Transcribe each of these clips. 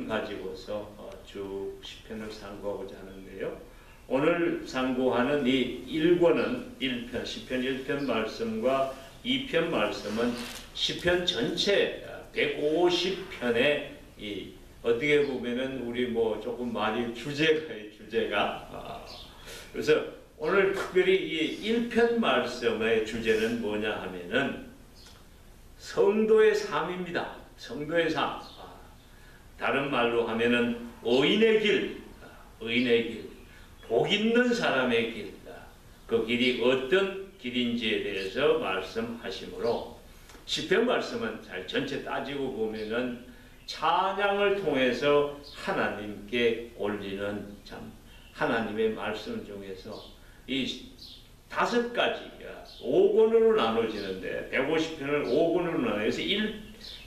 1편 가지고서 쭉 시편을 상고하고자 하는데요. 오늘 상고하는 이 1권은 1편, 시편 1편 말씀과 2편 말씀은 시편 전체 150편의 이 어떻게 보면은 우리 뭐 조금 많이 주제가 그래서 오늘 특별히 이 1편 말씀의 주제는 뭐냐 하면은 성도의 삶입니다. 성도의 삶. 다른 말로 하면은 의인의 길, 복 있는 사람의 길, 그 길이 어떤 길인지에 대해서 말씀하시므로 시편 말씀은 잘 전체 따지고 보면은 찬양을 통해서 하나님께 올리는 참 하나님의 말씀 중에서 이 5가지 5권으로 나눠지는데 150편을 5권으로 나눠서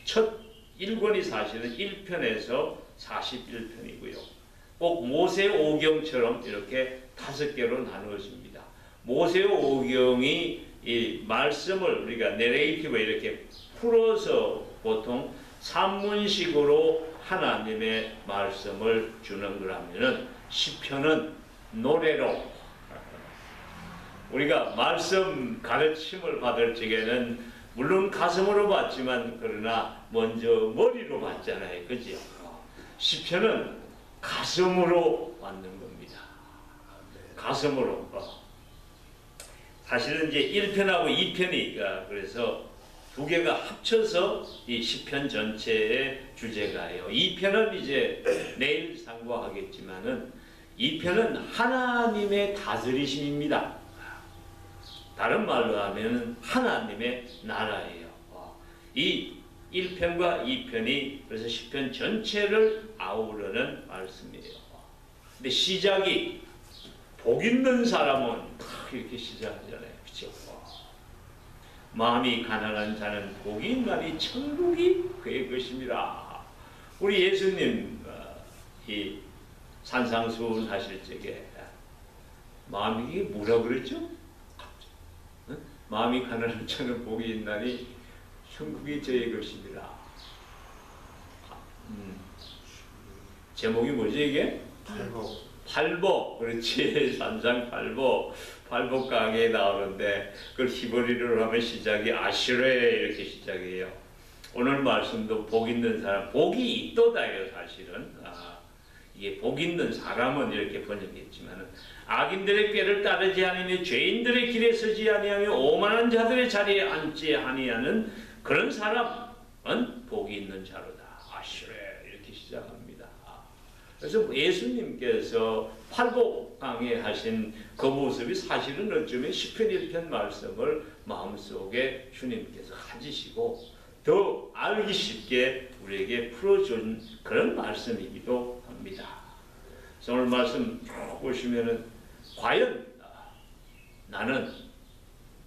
첫 1권이 사실은 1편에서 41편이고요. 꼭 모세오경처럼 이렇게 5개로 나누어집니다. 모세오경이 이 말씀을 우리가 내레이티브 이렇게 풀어서 보통 산문식으로 하나님의 말씀을 주는 거라면은 시편은 노래로 우리가 말씀 가르침을 받을 적에는 물론 가슴으로 받지만 그러나 먼저 머리로 받잖아요. 그죠? 시편은 가슴으로 받는 겁니다. 가슴으로. 사실은 이제 1편하고 2편이 그래서 두 개가 합쳐서 이 시편 전체의 주제가예요. 2편은 이제 내일 상고하겠지만은 2편은 하나님의 다스리심입니다. 다른 말로 하면 하나님의 나라예요. 이 1편과 2편이 그래서 시편 전체를 아우르는 말씀이에요. 근데 시작이 복 있는 사람은 이렇게 시작하잖아요. 그렇죠? 마음이 가난한 자는 복이 있나니 천국이 그의 것입니다. 우리 예수님 이 산상수훈 하실 적에 마음이 뭐라 그랬죠? 마음이 가난한 자는 복이 있나니 천국이 저의 것입니다. 제목이 뭐지 이게? 팔복. 그렇지. 산상팔복. 팔복 강의에 나오는데 그걸 히브리어로 하면 시작이 아시레 이렇게 시작해요. 오늘 말씀도 복 있는 사람, 복이 있도다예요 사실은. 이게 복 있는 사람은 이렇게 번역했지만은 악인들의 꾀를 따르지 아니하며 죄인들의 길에 서지 아니하며 오만한 자들의 자리에 앉지 아니하는 그런 사람은 복이 있는 자로다. 아시레 이렇게 시작합니다. 그래서 예수님께서 팔복 강의하신 그 모습이 사실은 어쩌면 시편 1편 말씀을 마음속에 주님께서 가지시고 더 알기 쉽게 우리에게 풀어준 그런 말씀이기도 합니다. 그래서 오늘 말씀 쭉 보시면은 과연 나는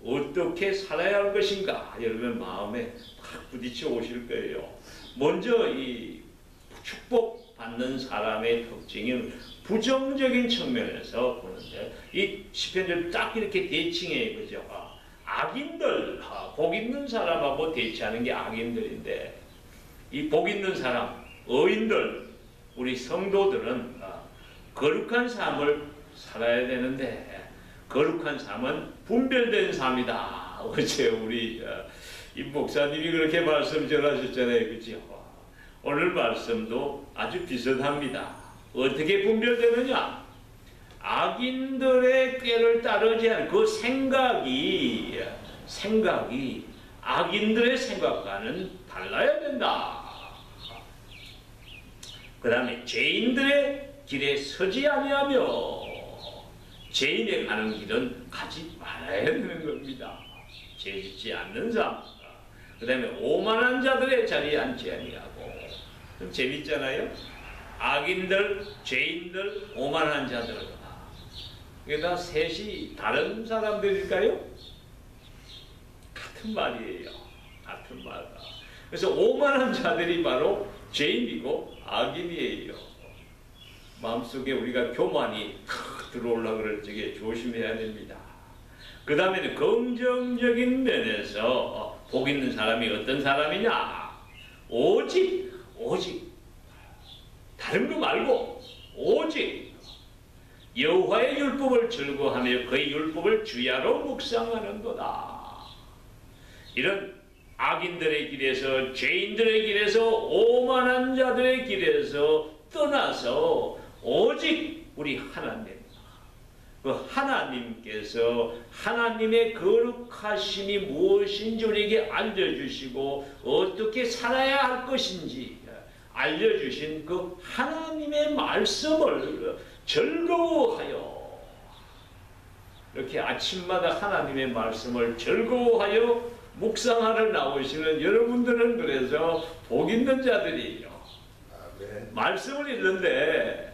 어떻게 살아야 할 것인가 여러분 마음에 막 부딪혀 오실 거예요. 먼저 이 축복 받는 사람의 특징은 부정적인 측면에서 보는데 이 시편을 딱 이렇게 대칭해 그죠? 악인들, 복 있는 사람하고 대치하는 게 악인들인데 이 복 있는 사람, 의인들, 우리 성도들은 거룩한 삶을 살아야 되는데 거룩한 삶은 분별된 삶이다. 어제 우리 임 목사님이 그렇게 말씀 전하셨잖아요. 그죠? 오늘 말씀도 아주 비슷합니다. 어떻게 분별되느냐? 악인들의 꾀를 따르지 않은 그 생각이 악인들의 생각과는 달라야 된다. 그 다음에 죄인들의 길에 서지 아니하며 죄인의 가는 길은 가지 말아야 되는 겁니다. 죄 짓지 않는 삶. 그 다음에 오만한 자들의 자리에 앉지 아니하고. 좀 재밌잖아요. 악인들, 죄인들, 오만한 자들. 이게 다 셋이 다른 사람들일까요? 같은 말이에요. 같은 말. 그래서 오만한 자들이 바로 죄인이고 악인이에요. 마음속에 우리가 교만이 들어오려고 그럴 적에 조심해야 됩니다. 그 다음에는 긍정적인 면에서 복 있는 사람이 어떤 사람이냐? 오직 다른 거 말고 오직 여호와의 율법을 즐거워하며 그의 율법을 주야로 묵상하는도다. 이런 악인들의 길에서, 죄인들의 길에서, 오만한 자들의 길에서 떠나서 오직 우리 하나님, 그 하나님께서 하나님의 거룩하심이 무엇인지 우리에게 알려주시고 어떻게 살아야 할 것인지 알려주신 그 하나님의 말씀을 즐거워하여, 이렇게 아침마다 하나님의 말씀을 즐거워하여 묵상하러 나오시는 여러분들은 그래서 복 있는 자들이에요. 말씀을 읽는데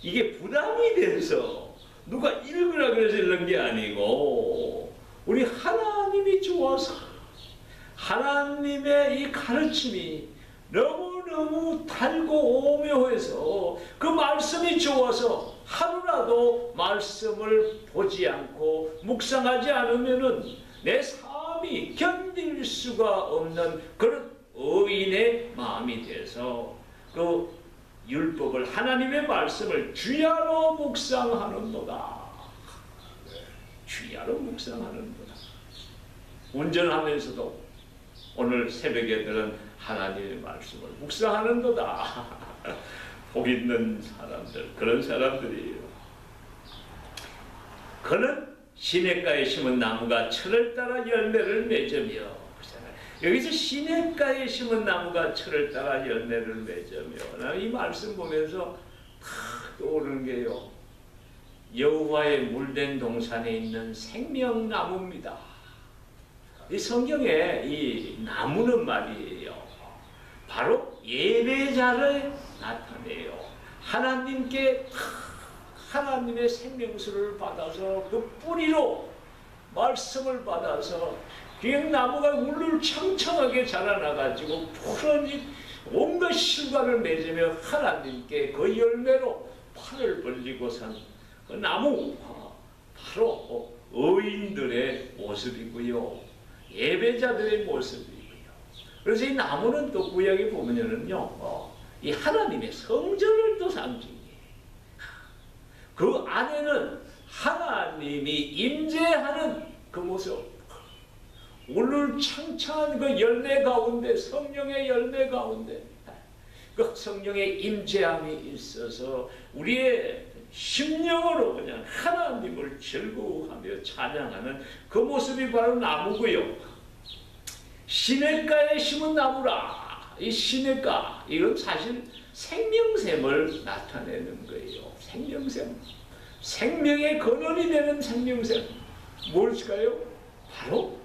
이게 부담이 돼서 누가 읽으라 그래서 읽는 게 아니고 우리 하나님이 좋아서, 하나님의 이 가르침이 너무너무 달고 오묘해서 그 말씀이 좋아서 하루라도 말씀을 보지 않고 묵상하지 않으면은 내 삶이 견딜 수가 없는 그런 의인의 마음이 돼서 그 율법을, 하나님의 말씀을 주야로 묵상하는도다. 주야로 묵상하는도다. 운전하면서도 오늘 새벽에들은 하나님의 말씀을 묵상하는도다. 복 있는 사람들, 그런 사람들이에요. 그는 시냇가에 심은 나무가 철을 따라 열매를 맺으며, 여기서 시냇가에 심은 나무가 철을 따라 열매를 맺으며, 나는 이 말씀 보면서 탁 떠오르는 게요, 여호와의 물된 동산에 있는 생명나무입니다. 이 성경에 이 나무는 말이에요, 바로 예배자를 나타내요. 하나님께 하나님의 생명수를 받아서 그 뿌리로 말씀을 받아서 그냥 나무가 울울창창하게 자라나가지고 푸른 온갖 실과를 맺으며 하나님께 그 열매로 팔을 벌리고 산 그 나무, 바로 의인들의 모습이고요, 예배자들의 모습이고요. 그래서 이 나무는 또 구약에 보면은요, 이 하나님의 성전을 또 상징해요. 그 안에는 하나님이 임재하는 그 모습, 울울창창한 그 열매 가운데, 성령의 열매 가운데 그 성령의 임재함이 있어서 우리의 심령으로 그냥 하나님을 즐거워하며 찬양하는 그 모습이 바로 나무고요. 시냇가에 심은 나무라. 이 시냇가, 이건 사실 생명샘을 나타내는 거예요. 생명샘, 생명의 근원이 되는 생명샘, 무엇일까요? 바로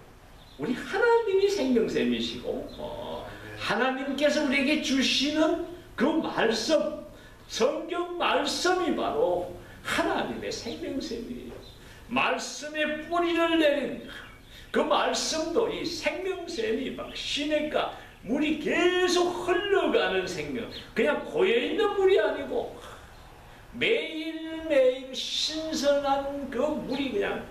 우리 하나님이 생명샘이시고, 하나님께서 우리에게 주시는 그 말씀, 성경 말씀이 바로 하나님의 생명샘이에요. 말씀의 뿌리를 내린 그 말씀도 이 생명샘이 막 시냇가, 물이 계속 흘러가는 생명, 그냥 고여있는 물이 아니고 매일매일 신선한 그 물이 그냥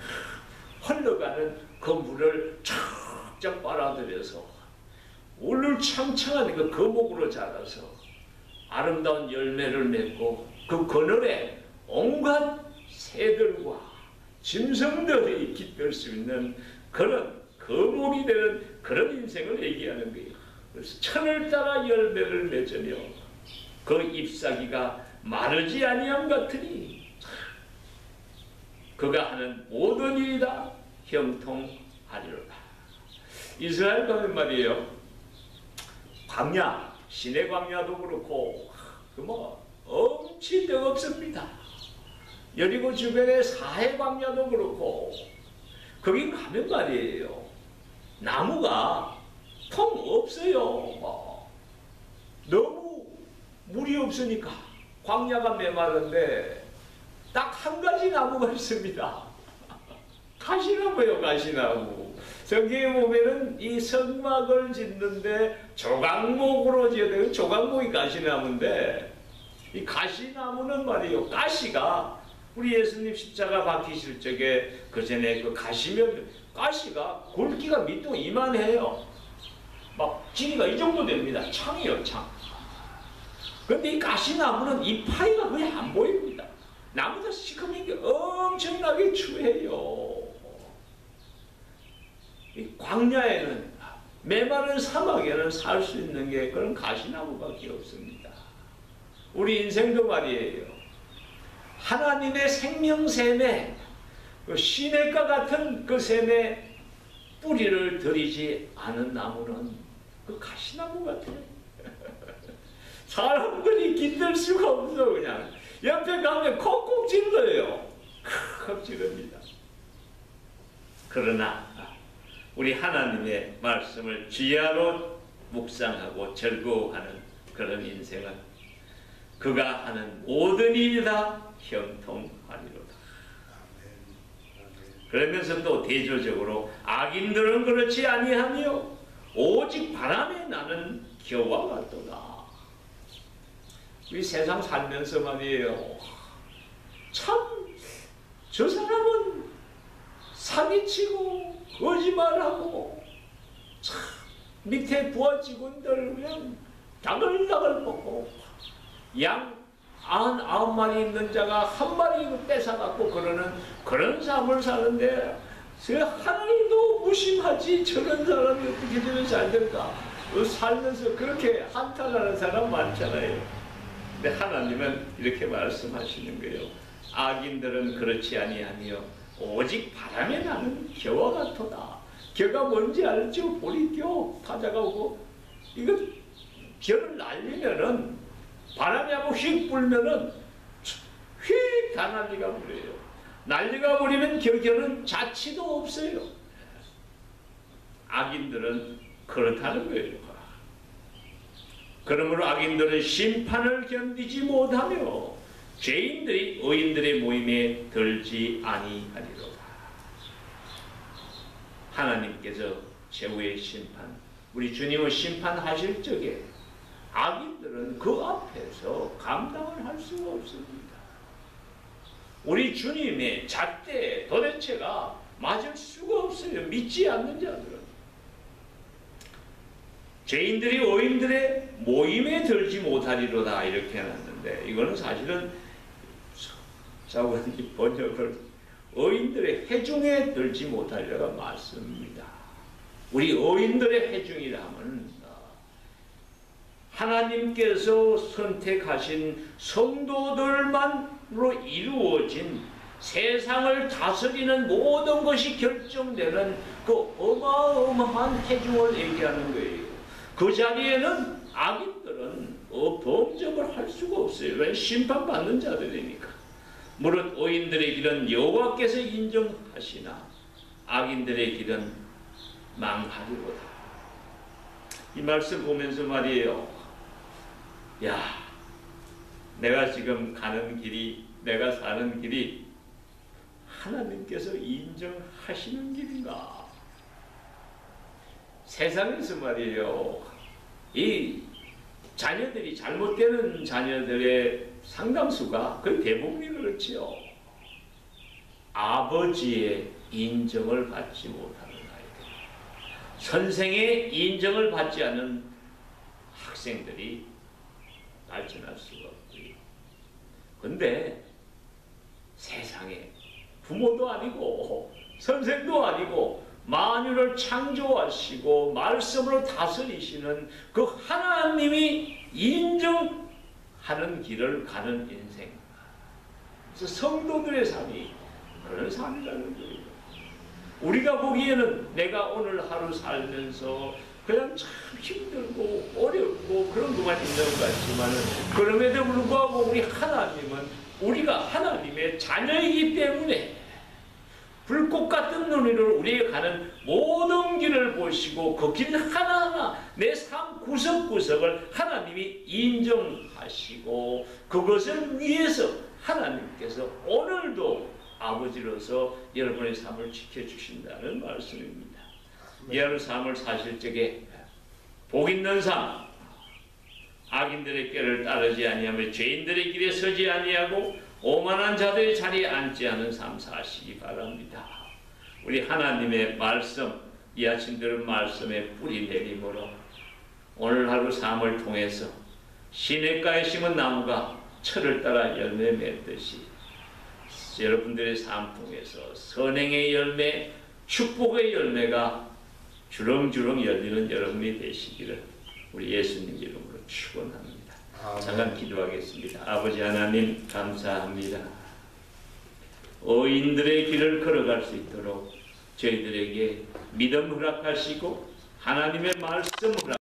흘러가는 그 물을 쫙쫙 빨아들여서 울울창창한 그 거목으로 자라서 아름다운 열매를 맺고 그 그늘에 온갖 새들과 짐승들이 깃들 수 있는 그런 거목이 되는 그런 인생을 얘기하는 거예요. 그래서 천을 따라 열매를 맺으며 그 잎사귀가 마르지 아니함 같으니 그가 하는 모든 일이 다 형통하리로다. 이스라엘 가면 말이에요, 광야, 시내 광야도 그렇고 엄치 뜨겁습니다. 여리고 주변의 사해 광야도 그렇고 거기 가면 말이에요, 나무가 통 없어요. 너무 물이 없으니까 광야가 메마른데 딱 한 가지 나무가 있습니다. 가시나무예요, 가시나무. 성경에 보면은 이 성막을 짓는데 조각목으로 지어야 되는 조각목이 가시나무인데, 이 가시나무는 말이에요, 가시가 우리 예수님 십자가 박히실 적에 그 전에 그 가시면 가시가 굵기가 밑도 이만해요. 막 길이가 이 정도 됩니다. 창이요, 창. 근데 이 가시나무는 이 파이가 거의 안 보입니다. 나무도 시커먼 게 엄청나게 추해요. 이 광야에는, 메마른 사막에는 살 수 있는 게 그런 가시나무밖에 없습니다. 우리 인생도 말이에요. 하나님의 생명샘에, 그 시냇가 같은 그 샘에 뿌리를 들이지 않은 나무는 그 가시나무 같아요. 사람들이 기댈 수가 없어. 그냥 옆에 가면 콕콕 찔러요. 콕콕 찔릅니다. 그러나 우리 하나님의 말씀을 지혜로 묵상하고 즐거워하는 그런 인생은 그가 하는 모든 일이 다 형통하리로다. 그러면서 또 대조적으로 악인들은 그렇지 아니하며 오직 바람에 나는 겨와 같도다. 이 세상 살면서 말이에요. 참 저 사람은 사기치고 거짓말하고 참 밑에 부하 직원들 그냥 다글다글 먹고 양 99마리 있는 자가 한 마리 뺏어갖고 그러는 그런 삶을 사는데 하나님도 무심하지. 저런 사람이 어떻게 되면 잘 될까? 살면서 그렇게 한탄하는 사람 많잖아요. 근데 하나님은 이렇게 말씀하시는 거예요. 악인들은 그렇지 아니하며 오직 바람에 나는 겨와 같도다. 겨가 뭔지 알죠? 보리겨 타자가 오고 이거 겨를 날리면은 바람이 하고 휙 불면은 휙 다 날리가 버려요. 날리가 버리면 겨는 자취도 없어요. 악인들은 그렇다는 거예요. 그러므로 악인들은 심판을 견디지 못하며 죄인들이 의인들의 모임에 들지 아니하리로다. 하나님께서 최후의 심판, 우리 주님을 심판하실 적에 악인들은 그 앞에서 감당을 할 수가 없습니다. 우리 주님의 잣대 도대체가 맞을 수가 없어요. 믿지 않는 자들은. 죄인들이 의인들의 모임에 들지 못하리로다 이렇게 해놨는데 이거는 사실은 자원이 번역을 의인들의 회중에 들지 못하리로가 맞습니다. 우리 의인들의 회중이라면 하나님께서 선택하신 성도들만으로 이루어진 세상을 다스리는 모든 것이 결정되는 그 어마어마한 회중을 얘기하는 거예요. 그 자리에는 악인들은 범접을 할 수가 없어요. 왜? 심판받는 자들이니까. 무릇 의인들의 길은 여호와께서 인정하시나 악인들의 길은 망하리로다. 이 말씀 보면서 말이에요. 야, 내가 지금 가는 길이, 내가 사는 길이 하나님께서 인정하시는 길인가? 세상에서 말이에요. 이 자녀들이 잘못되는 자녀들의 상당수가 거의 대부분이 그렇지요. 아버지의 인정을 받지 못하는 아이들, 선생의 인정을 받지 않는 학생들이 발전할 수가 없고요. 근데 세상에 부모도 아니고 선생도 아니고 만유를 창조하시고 말씀으로 다스리시는 그 하나님이 인정하는 길을 가는 인생. 그래서 성도들의 삶이 그런 삶이라는 거예요. 우리가 보기에는 내가 오늘 하루 살면서 그냥 참 힘들고 어렵고 그런 것만 있는 것 같지만은 그럼에도 불구하고 우리 하나님은 우리가 하나님의 자녀이기 때문에 불꽃 같은 눈으로 우리에게 가는 모든 길을 보시고 그 길 하나하나 내 삶 구석구석을 하나님이 인정하시고 그것을 위해서 하나님께서 오늘도 아버지로서 여러분의 삶을 지켜주신다는 말씀입니다. 여러분의 삶을 사실 적에 복 있는 삶, 악인들의 길을 따르지 아니하며 죄인들의 길에 서지 아니하고 오만한 자들의 자리에 앉지 않은 삶 사시기 바랍니다. 우리 하나님의 말씀, 이 아침 들은 말씀에 뿌리 내림으로 오늘 하루 삶을 통해서 시냇가에 심은 나무가 철을 따라 열매 맺듯이 여러분들의 삶 통해서 선행의 열매, 축복의 열매가 주렁주렁 열리는 여러분이 되시기를 우리 예수님 이름으로 축원합니다. 잠깐 기도하겠습니다. 아버지 하나님 감사합니다. 의인들의 길을 걸어갈 수 있도록 저희들에게 믿음 허락하시고 하나님의 말씀 허락